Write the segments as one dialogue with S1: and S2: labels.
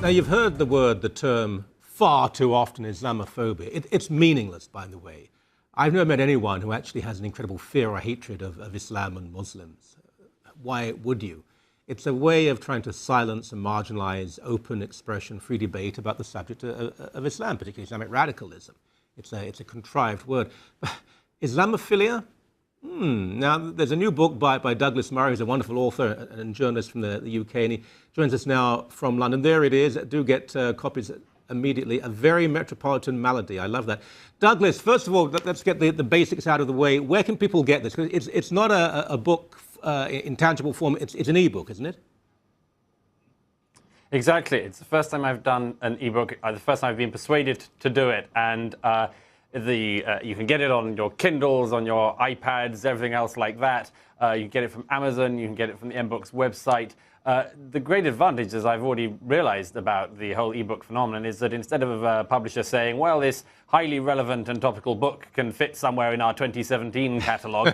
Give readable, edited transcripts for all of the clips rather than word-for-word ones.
S1: Now, you've heard the term far too often, Islamophobia. It's meaningless, by the way. I've never met anyone who actually has an incredible fear or hatred of Islam and Muslims. Why would you? It's a way of trying to silence and marginalize open expression, free debate about the subject of Islam, particularly Islamic radicalism. It's a contrived word. Islamophilia? Now, there's a new book by Douglas Murray, who's a wonderful author and journalist from the UK, and he joins us now from London. There it is. Do get copies immediately. A Very Metropolitan Malady. I love that. Douglas, first of all, let's get the basics out of the way. Where can people get this? Because it's not a book in tangible form. It's an e-book, isn't it?
S2: Exactly. It's the first time I've done an e-book, the first time I've been persuaded to do it. And you can get it on your Kindles, on your iPads, everything else like that. You can get it from Amazon, you can get it from the M-Books website. The great advantage, as I've already realized about the whole e-book phenomenon, is that instead of a publisher saying, well, this highly relevant and topical book can fit somewhere in our 2017 catalogue,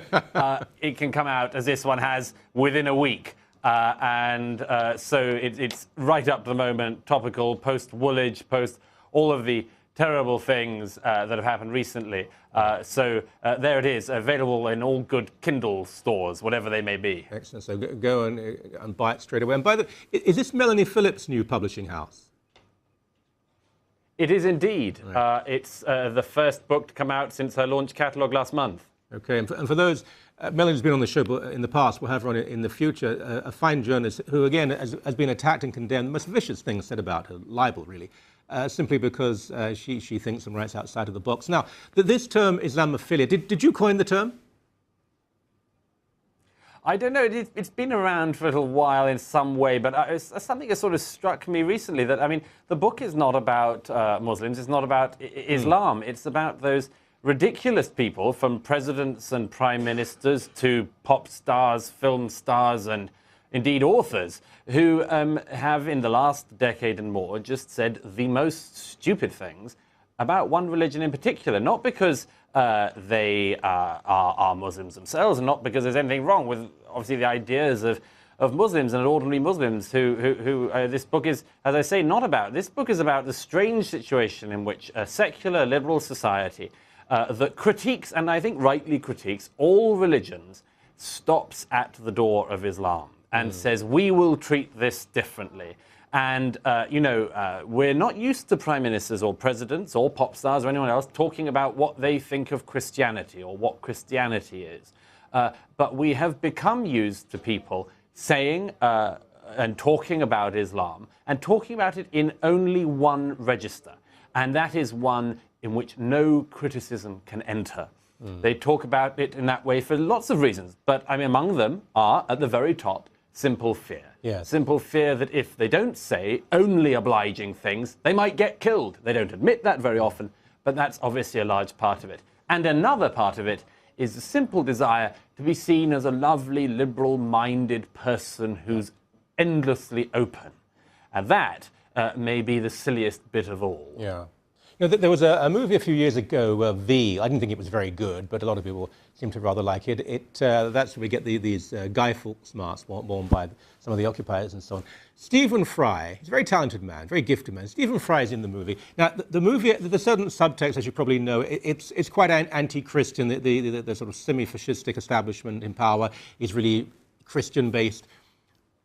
S2: it can come out, as this one has, within a week. So it's right up to the moment, topical, post-Woolwich, post all of the terrible things that have happened recently. There it is, available in all good Kindle stores, whatever they may be.
S1: Excellent. So go and buy it straight away. And by the way, is this Melanie Phillips' new publishing house?
S2: It is indeed.
S1: Right.
S2: It's the first book to come out since her launch catalogue last month.
S1: Okay, and for those, Melanie's been on the show in the past, we'll have her on in the future, a fine journalist who, again, has been attacked and condemned, the most vicious things said about her, libel, really, simply because she thinks and writes outside of the box. Now, this term, Islamophilia, did you coin the term?
S2: I don't know, it's been around for a little while in some way, but it's something that sort of struck me recently that, I mean, the book is not about Muslims, it's not about Islam, it's about those ridiculous people, from presidents and prime ministers to pop stars, film stars, and indeed authors, who have in the last decade and more just said the most stupid things about one religion in particular, not because they are Muslims themselves, and not because there's anything wrong with, obviously, the ideas of Muslims and ordinary Muslims who this book is, as I say, not about. This book is about the strange situation in which a secular liberal society that critiques, and I think rightly critiques, all religions, stops at the door of Islam and says, we will treat this differently. And, we're not used to prime ministers or presidents or pop stars or anyone else talking about what they think of Christianity or what Christianity is. But we have become used to people saying and talking about Islam and talking about it in only one register. And that is one in which no criticism can enter. They talk about it in that way for lots of reasons, but I mean, among them are, at the very top, simple fear.
S1: Yes.
S2: Simple fear that if they don't say only obliging things, they might get killed. They don't admit that very often, but that's obviously a large part of it. And another part of it is the simple desire to be seen as a lovely, liberal-minded person who's endlessly open. And that may be the silliest bit of all.
S1: Yeah. You know, there was a movie a few years ago, V. I didn't think it was very good, but a lot of people seem to rather like it. That's where we get these Guy Fawkes masks worn by some of the occupiers and so on. Stephen Fry, he's a very talented man, very gifted man. Stephen Fry is in the movie. Now, the movie, there's certain subtext, as you probably know. It's quite anti-Christian. The sort of semi-fascistic establishment in power is really Christian-based.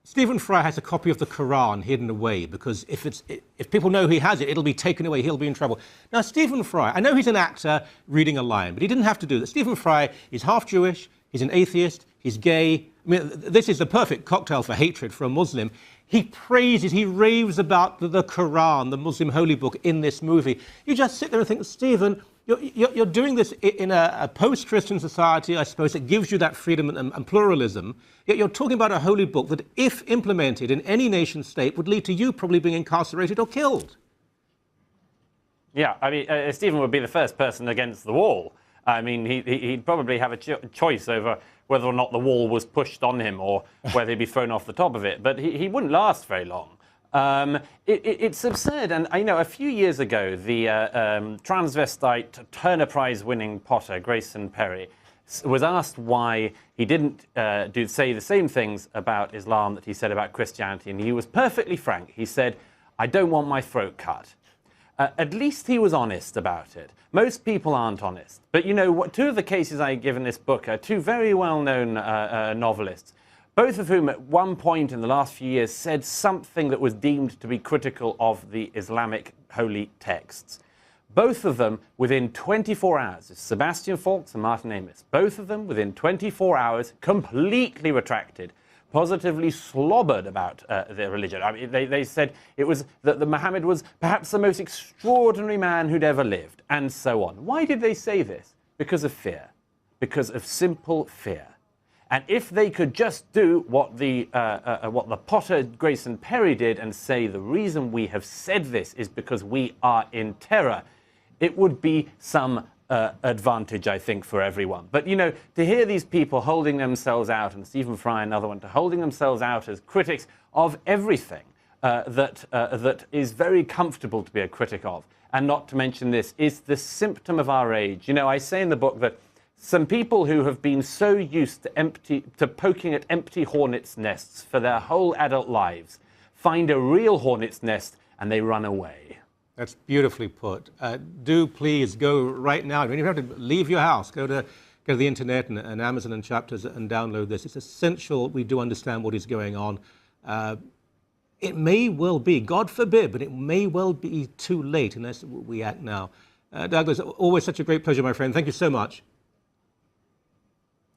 S1: Stephen Fry has a copy of the Quran hidden away because if people know he has it, it'll be taken away. He'll be in trouble. Now, Stephen Fry, I know he's an actor reading a line, but he didn't have to do that. Stephen Fry is half Jewish, he's an atheist, he's gay. I mean, this is the perfect cocktail for hatred for a Muslim. He praises, he raves about the Quran, the Muslim holy book, in this movie. You just sit there and think, Stephen, you're doing this in a post-Christian society, I suppose, that gives you that freedom and pluralism. Yet you're talking about a holy book that, if implemented in any nation state, would lead to you probably being incarcerated or killed.
S2: Yeah, I mean, Stephen would be the first person against the wall. I mean, he'd probably have a choice over whether or not the wall was pushed on him or whether he'd be thrown off the top of it. But he wouldn't last very long. It's absurd. And, you know, a few years ago, the transvestite Turner Prize-winning potter, Grayson Perry, was asked why he didn't say the same things about Islam that he said about Christianity. And he was perfectly frank. He said, I don't want my throat cut. At least he was honest about it. Most people aren't honest. But you know, two of the cases I give in this book are two very well-known novelists, both of whom at one point in the last few years said something that was deemed to be critical of the Islamic holy texts. Both of them within 24 hours, Sebastian Faulks and Martin Amis, both of them within 24 hours completely retracted, positively slobbered about their religion. I mean, they said it was that Muhammad was perhaps the most extraordinary man who'd ever lived, and so on. Why did they say this? Because of fear. Because of simple fear. And if they could just do what the Potter, Grayson Perry did and say the reason we have said this is because we are in terror, it would be some advantage, I think, for everyone. But, you know, to hear these people holding themselves out, and Stephen Fry, another one, to holding themselves out as critics of everything that is very comfortable to be a critic of, and not to mention this, is the symptom of our age. You know, I say in the book that some people who have been so used to poking at empty hornets' nests for their whole adult lives find a real hornet's nest and they run away.
S1: That's beautifully put. Do please go right now. You don't even have to leave your house. Go to the internet and Amazon and Chapters and download this. It's essential we do understand what is going on. It may well be, God forbid, but it may well be too late unless we act now. Douglas, always such a great pleasure, my friend. Thank you so much.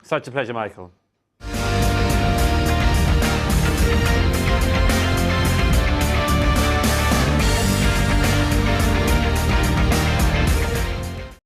S2: Such a pleasure, Michael.